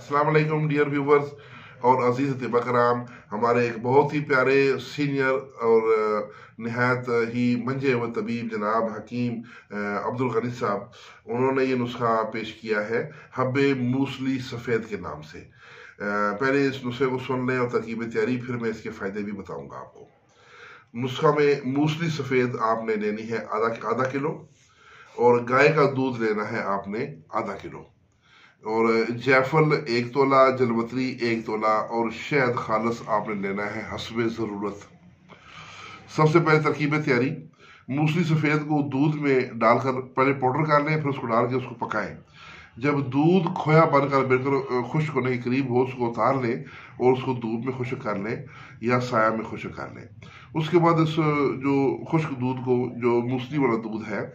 السلام علیکم dear viewers اور عزیز طبہ کرام. ہمارے ایک بہت ہی پیارے سینئر اور نہایت ہی منجے ہوئے طبیب جناب حکیم عبدل غنی صاحب، انہوں نے یہ نسخہ پیش کیا ہے حب موسلی سفید کے نام سے. پہلے اس نسخے کو سن لیں اور ترکیب تیاری، پھر میں اس کے فائدے بھی بتاؤں گا آپ کو. نسخہ میں موسلی سفید آپ نے لینی ہے آدھا کلو، اور گائے کا دودھ لینا ہے آپ نے آدھا کلو، اور جائفل 1 تولہ، جلوتری 1 تولہ، اور شہد خالص آپ نے لینا ہے حسب ضرورت. سب سے پہلے ترکیب تیاری: موسلی سفید کو دودھ میں ڈال کر پہلے پاؤڈر کر لیں، پھر اس کو ڈال کے اس کو پکائیں. جب دودھ کھویا بن کر بالکل خشک ہونے کے قریب ہو، اس کو اتار لیں اور اس کو دودھ میں خشک کر لیں یا سایہ میں خشک کر لیں. اس کے بعد اس جو خشک دودھ کو، جو موسلی والا دودھ ہے،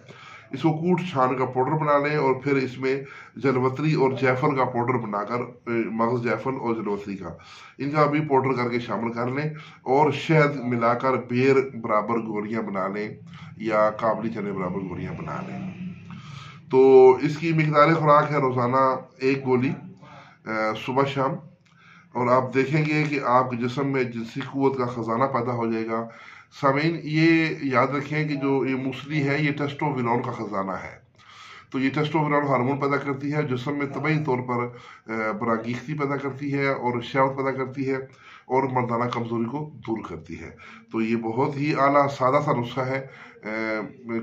اس کو کوٹ چھان کا پاؤڈر بنا لیں، اور پھر اس میں جلوتری اور جائفل کا پاؤڈر بنا کر، مغز جائفل اور جلوتری کا، ان کا بھی پاؤڈر کر کے شامل کر لیں، اور شہد ملا کر بیر برابر گولیاں بنا لیں یا کابلی چنے برابر گولیاں بنا لیں. تو اس کی مقدار خوراک ہے روزانہ 1 گولی صبح شام، اور آپ دیکھیں گے کہ آپ کے جسم میں جنسی قوت کا خزانہ پیدا ہو جائے گا. سامعین، یہ یاد رکھیں کہ جو یہ موسلی ہے، یہ ٹیسٹوسٹیرون کا خزانہ ہے. تو یہ ٹیسٹوسٹیرون ہارمون پیدا کرتی ہے، جسم میں طبعی طور پر برانگیختی پیدا کرتی ہے اور شہوت پیدا کرتی ہے، اور مردانہ کمزوری کو دور کرتی ہے. تو یہ بہت ہی اعلیٰ سادہ سا نسخہ ہے،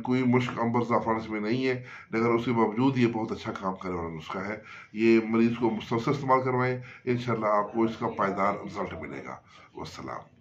کوئی مشک امبر زعفران اس میں نہیں ہے، لیکن اس کے باوجود یہ بہت اچھا کام کرنے والا نسخہ ہے. یہ مریض کو مسلسل استعمال کروائیں، انشاءاللہ آپ کو اس کا پائیدار رزلٹ ملے گا. والسلام.